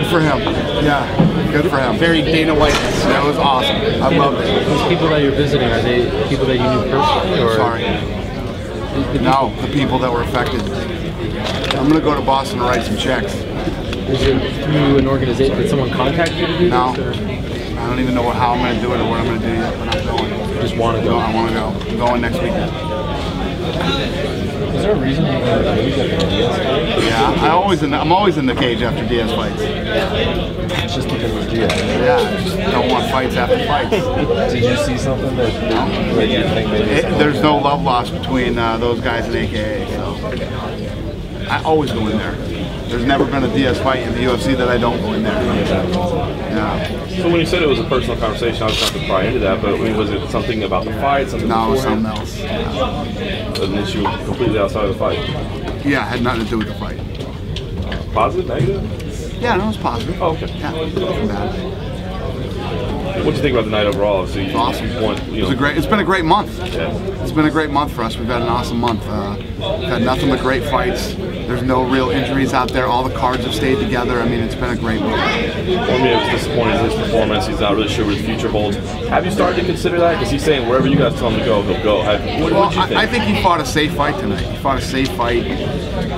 Good for him. Yeah, good for him. Very Dana White. That was awesome. I loved it. These people that you're visiting, are they people that you knew personally? Or? Sorry. No, the people that were affected. I'm going to go to Boston to write some checks. Is it through an organization? Did someone contact you to do no. this? Or? I don't even know how I'm going to do it or what I'm going to do yet, but I'm going. You just want to go? No, I want to go. I'm going next weekend. Is there a reason you want to cage after the Diaz fight? Yeah, I'm always in the cage after Diaz fights. It's just because it's Diaz. Yeah, I just don't want fights after fights. Did you see something that you think maybe there's no love lost between those guys and AKA, so I always go in there. There's never been a Diaz fight in the UFC that I don't go in there. Yeah. So when you said it was a personal conversation, I was trying to pry into that, but I mean, was it something about the fight? Something no, it was beforehand? something else. Yeah. An issue completely outside of the fight? Yeah, it had nothing to do with the fight. Positive, negative? Yeah, no, it was positive. Oh, okay. Yeah, nothing bad. What do you think about the night overall? So you, awesome. It's been a great month. Yeah. It's been a great month for us. We've had an awesome month. We've had nothing but great fights. There's no real injuries out there. All the cards have stayed together. I mean, it's been a great month. For me, it was disappointing in his performance. He's not really sure what the future holds. Have you started to consider that? Because he's saying wherever you guys tell him to go, he'll go. What do you think? I think he fought a safe fight tonight. He fought a safe fight.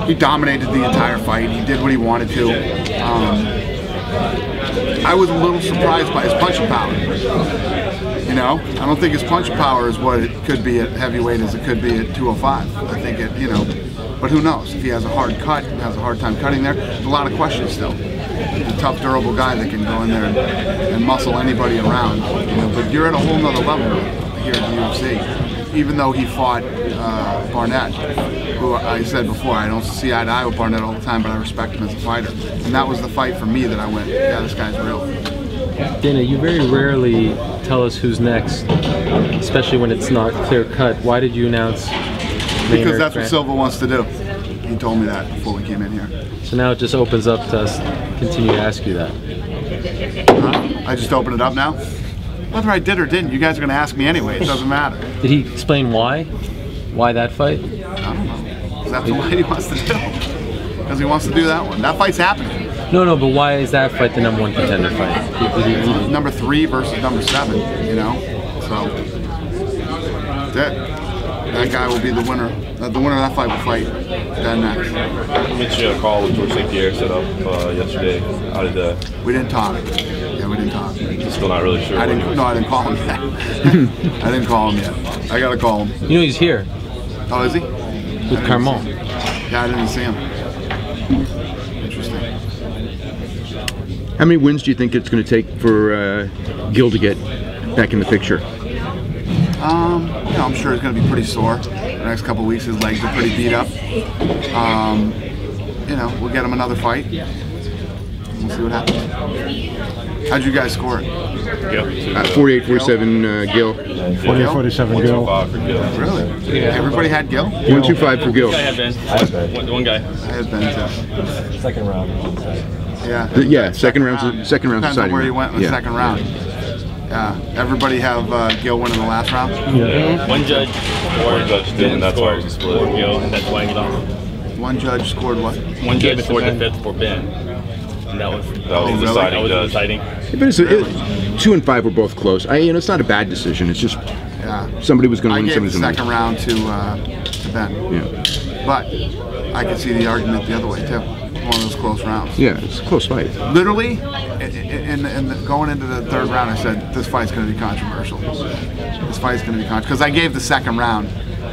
He dominated the entire fight. He did what he wanted to. I was a little surprised by his punching power. You know, I don't think his punching power is what it could be at heavyweight as it could be at 205. I think it, you know, but who knows? If he has a hard cut, has a hard time cutting there, there's a lot of questions still. He's a tough, durable guy that can go in there and muscle anybody around. You know, but you're at a whole nother level here at the UFC. Even though he fought Barnett, who I said before, I don't see eye to eye with Barnett all the time, but I respect him as a fighter. And that was the fight for me that I went, yeah, this guy's real. Dana, you very rarely tell us who's next, especially when it's not clear cut. Why did you announce Because that's what Silva wants to do. He told me that before we came in here. So now it just opens up to us to continue to ask you that. I just open it up now? Whether I did or didn't, you guys are going to ask me anyway. It doesn't matter. Did he explain why? Why that fight? I don't know. That's what he wants to do. Because he wants to do that one. That fight's happening. No, but why is that fight the #1 contender fight? Number 3 versus number 7, you know? So, that guy will be the winner. The winner of that fight will fight Dan next. You mentioned a call with George St. Pierre set up yesterday. How did that? We didn't talk. Yeah, we didn't talk. You're still not really sure? I didn't call him yet. I didn't call him yet. I gotta call him. You know he's here. Oh, is he? With Carmon. Yeah, I didn't see him. Interesting. How many wins do you think it's going to take for Gil to get back in the picture? You know, I'm sure he's going to be pretty sore. The next couple of weeks, his legs are pretty beat up. You know, we'll get him another fight. We'll see what happens. How'd you guys score it? 48-47 Gil. 48-47 Gil. Really? Yeah. Everybody had Gil? 125 for Gil. I had Ben. One guy. I had Ben too. Second round. Yeah. Second round Depends deciding. on where you went in the second round. Yeah. Everybody have Gil win in the last round? Yeah. One judge did, and that's why it was split. Gil, and that's why he lost. One judge scored what? One judge scored the 5th for Ben. And that was the deciding. But it's 2 and 5 were both close. You know, it's not a bad decision. It's just somebody was going to win. I gave the somebody's second round to Ben. Yeah. But I could see the argument the other way too. One of those close rounds. Yeah, it's a close fight. Literally, going into the third round, I said this fight's going to be controversial. This fight's going to be controversial because I gave the second round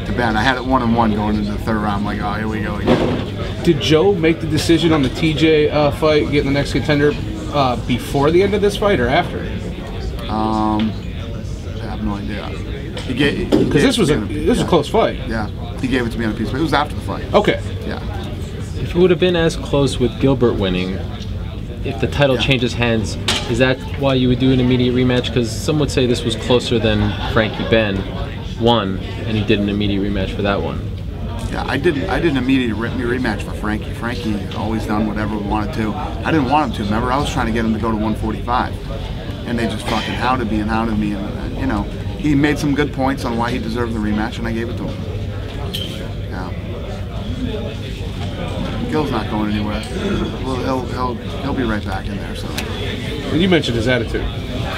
to Ben. I had it 1-1 going into the third round. I'm like, oh, here we go again. Did Joe make the decision on the TJ fight, getting the next contender, before the end of this fight or after? I have no idea. Because this was a close fight. Yeah, he gave it to me on a piece of it. It was after the fight. Okay. Yeah. If it would have been as close with Gilbert winning, if the title changes hands, is that why you would do an immediate rematch? Because some would say this was closer than Frankie Ben won, and he did an immediate rematch for that one. Yeah, I did an immediate rematch for Frankie. Frankie had always done whatever we wanted to. I didn't want him to. Remember, I was trying to get him to go to 145, and they just fucking hounded me, and you know, he made some good points on why he deserved the rematch, and I gave it to him. Yeah. Gil's not going anywhere. Well, he'll be right back in there. So. And you mentioned his attitude.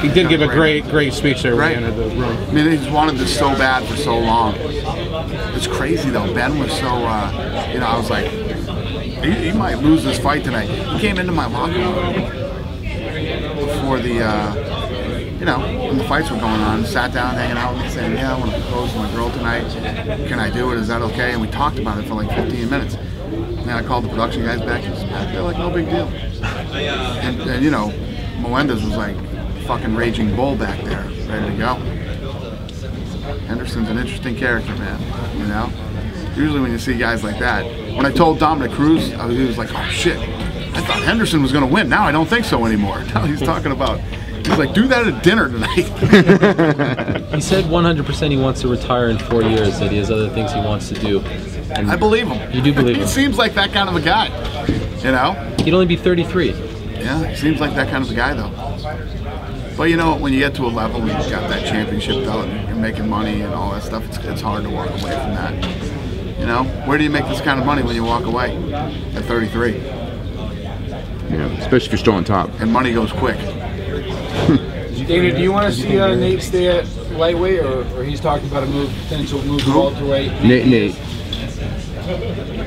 He did give a great speech there when he entered the room. I mean, he's wanted this so bad for so long. It's crazy though. Ben was so, I was like, he might lose this fight tonight. He came into my locker room before the, when the fights were going on, sat down, hanging out with me, saying, yeah, I want to propose to my girl tonight. Can I do it? Is that okay? And we talked about it for like 15 minutes. And then I called the production guys back and said, they're like, no big deal. And Melendez was like fucking raging bull back there, ready to go. Henderson's an interesting character, man, Usually when you see guys like that, when I told Dominic Cruz, he was like, oh shit, I thought Henderson was going to win. Now I don't think so anymore. Now he's talking about, he's like, do that at dinner tonight. He said 100% he wants to retire in 4 years, that he has other things he wants to do. And I believe him. You do believe him? He seems like that kind of a guy, He'd only be 33. Yeah, he seems like that kind of a guy, though. But when you get to a level and you've got that championship belt and you're making money and all that stuff, it's hard to walk away from that. Where do you make this kind of money when you walk away at 33? Especially if you're still on top. And money goes quick. David, do you want to see Nate stay at lightweight, or he's talking about a potential move to welterweight? Nate.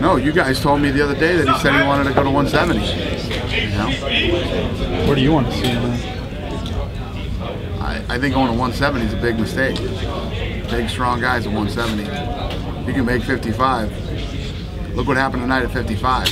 No, you guys told me the other day that he said he wanted to go to 170. Where do you want to see him? I think going to 170 is a big mistake. Big, strong guys at 170. You can make 55. Look what happened tonight at 55.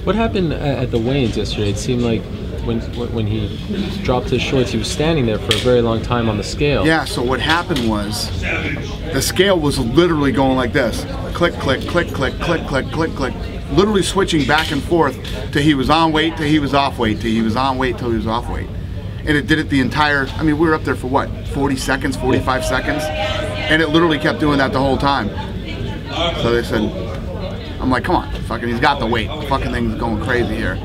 What happened at the weigh-ins yesterday? It seemed like when he dropped his shorts, he was standing there for a very long time on the scale. Yeah, so what happened was the scale was literally going like this. Click, click, click, click, click, click, click, click. Literally switching back and forth till he was on weight, till he was off weight, till he was on weight, till he was off weight. And it did it the entire, we were up there for what, 40 seconds, 45 seconds? And it literally kept doing that the whole time. So they said, I'm like, come on, fucking, he's got the weight. The fucking thing's going crazy here.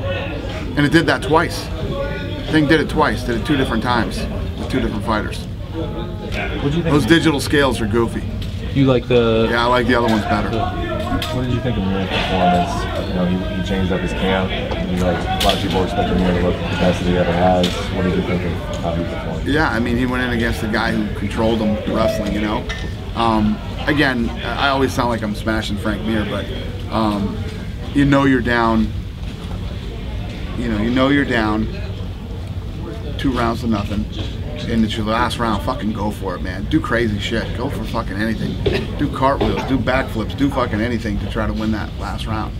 And it did that twice. The thing did it twice, did it 2 different times with 2 different fighters. What do you think? Those digital scales are goofy. You like the... Yeah, I like the other ones better. What did you think of Muir's performance? He changed up his camp. A lot of people were expecting Muir to look the best that he ever has. What did you think of how he performed? Yeah, he went in against the guy who controlled him wrestling, Again, I always sound like I'm smashing Frank Mir, but you're down. You're down 2 rounds to nothing. And it's your last round, fucking go for it, man. Do crazy shit. Go for fucking anything. Do cartwheels, do backflips, do fucking anything to try to win that last round.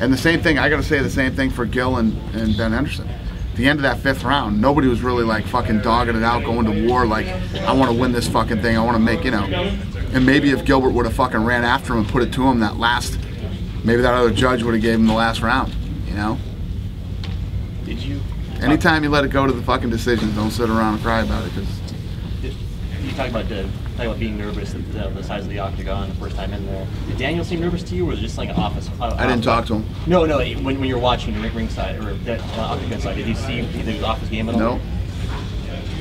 And the same thing, I gotta say the same thing for Gil and Ben Henderson. At the end of that 5th round, nobody was really like fucking dogging it out, going to war, like, I want to win this fucking thing, I want to make, And maybe if Gilbert would have fucking ran after him and put it to him maybe that other judge would have gave him the last round, Did you? Anytime you let it go to the fucking decisions, don't sit around and cry about it. Cause you talk about being nervous at the size of the octagon the first time in there. Did Daniel seem nervous to you, or was it just like an office? I didn't talk to him. No. When you were watching the ringside or the octagon side, did you see either his office game at all? No.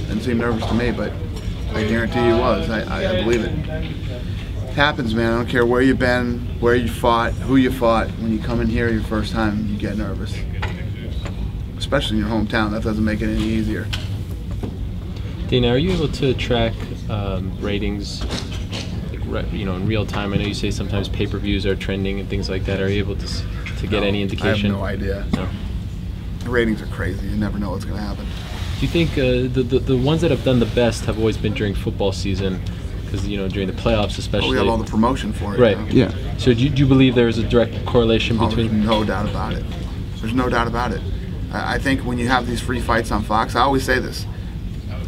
Didn't seem nervous to me, but I guarantee he was. I believe it. It happens, man. I don't care where you've been, where you fought, who you fought. When you come in here your first time, you get nervous. Especially in your hometown, that doesn't make it any easier. Dana, are you able to track ratings, in real time? I know you say sometimes pay-per-views are trending and things like that. Are you able to get any indication? I have no idea. No. The ratings are crazy. You never know what's going to happen. Do you think the ones that have done the best have always been during football season? Because during the playoffs, especially. We have all the promotion for it. Right. Yeah. So do you believe there is a direct correlation between? There's no doubt about it. There's no doubt about it. I think when you have these free fights on Fox, I always say this,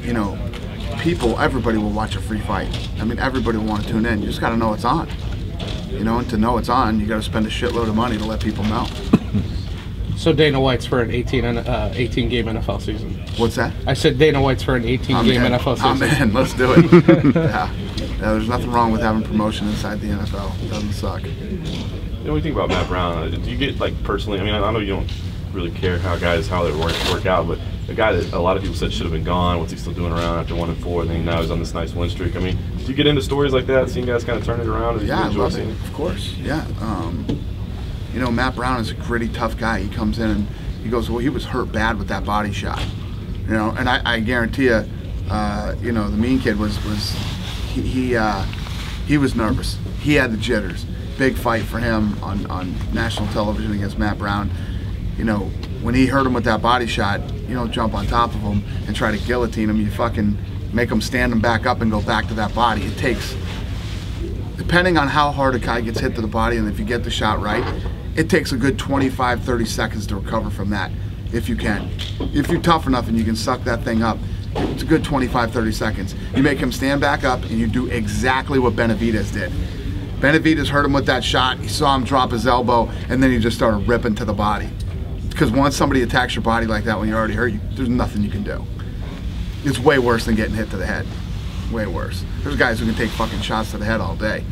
everybody will watch a free fight. Everybody will want to tune in. You just got to know it's on. And to know it's on, you got to spend a shitload of money to let people know. So Dana White's for an 18-game NFL season. What's that? I said Dana White's for an 18-game NFL season. I'm in. Let's do it. Yeah, there's nothing wrong with having promotion inside the NFL. It doesn't suck. When you think about Matt Brown, do you get personally? I know you don't really care how they work out, but a guy that a lot of people said should have been gone, what's he still doing around after 1-4, and then now he's on this nice win streak. Do you get into stories like that, seeing guys kind of turn it around? Yeah, I love it, of course. Yeah, You know, Matt Brown is a gritty, tough guy. He comes in and he goes, well, he was hurt bad with that body shot. You know, and I guarantee you, you know, the mean kid was he was nervous. He had the jitters. Big fight for him on national television against Matt Brown. You know, when he hurt him with that body shot, you don't jump on top of him and try to guillotine him. You fucking make him stand him back up and go back to that body. It takes, depending on how hard a guy gets hit to the body and if you get the shot right, it takes a good 25, 30 seconds to recover from that, if you can. If you're tough enough and you can suck that thing up, it's a good 25, 30 seconds. You make him stand back up and you do exactly what Benavidez did. Benavidez hurt him with that shot, he saw him drop his elbow, and then he just started ripping to the body. Because once somebody attacks your body like that when you're already hurt, there's nothing you can do. It's way worse than getting hit to the head. Way worse. There's guys who can take fucking shots to the head all day.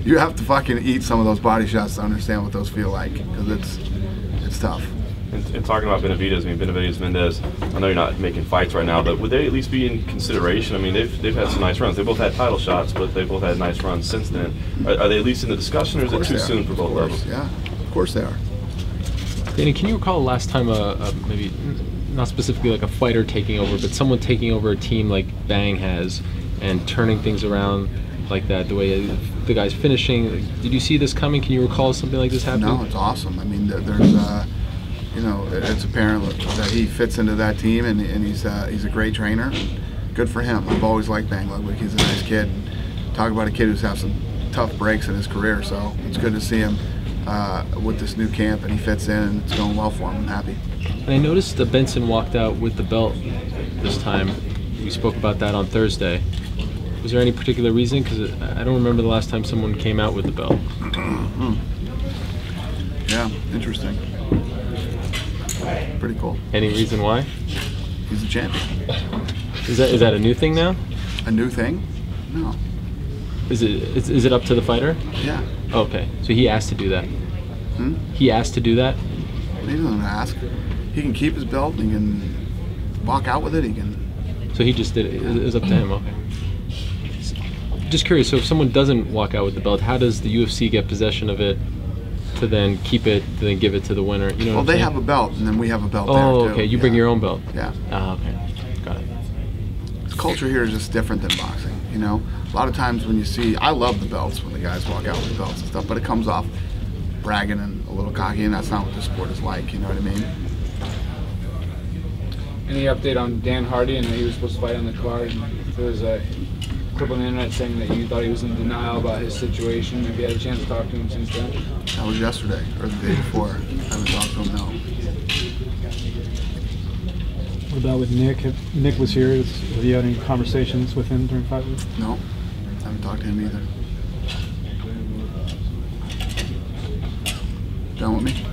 You have to fucking eat some of those body shots to understand what those feel like, because it's tough. And talking about Benavidez, I mean, Benavidez, Mendez, I know you're not making fights right now, but would they at least be in consideration? I mean, they've had some nice runs. They both had title shots, but they both had nice runs since then. Are they at least in the discussion, or is it too soon for both of them? Yeah, of course they are. Danny, can you recall the last time maybe not specifically like a fighter taking over, but someone taking over a team like Bang has and turning things around like that, the way the guy's finishing? Did you see this coming? Can you recall something like this happening? No, it's awesome. I mean, there's you know, it's apparent that he fits into that team, and he's a great trainer. Good for him. I've always liked Bang Ludwig. He's a nice kid. Talk about a kid who's had some tough breaks in his career, so it's good to see him with this new camp, and he fits in, and it's going well for him. I'm happy. And I noticed that Benson walked out with the belt this time. We spoke about that on Thursday. Was there any particular reason? Because I don't remember the last time someone came out with the belt. Yeah, interesting. Pretty cool. Any reason why? He's a champion. Is that a new thing now? A new thing? No. Is it up to the fighter? Yeah. Okay, so he asked to do that. He asked to do that? He doesn't ask. He can keep his belt. He can walk out with it. He can. So he just did it. It was up to him. Okay. Just curious. So if someone doesn't walk out with the belt, how does the UFC get possession of it to then keep it, to then give it to the winner? You know. Well, they have a belt, and then we have a belt there too. Oh, okay. You bring your own belt. Yeah. Ah, okay. Got it. The culture here is just different than boxing. You know, a lot of times when you see, I love the belts when the guys walk out with the belts and stuff, but it comes off bragging and a little cocky, and that's not what the sport is like. You know what I mean? Any update on Dan Hardy? I know he was supposed to fight on the card. There was a clip on the internet saying that you thought he was in denial about his situation. Have you had a chance to talk to him since then? That was yesterday, or the day before. I haven't talked to him, no. What about with Nick? If Nick was here, have you had any conversations with him during fight week? No, I haven't talked to him either. Done with me?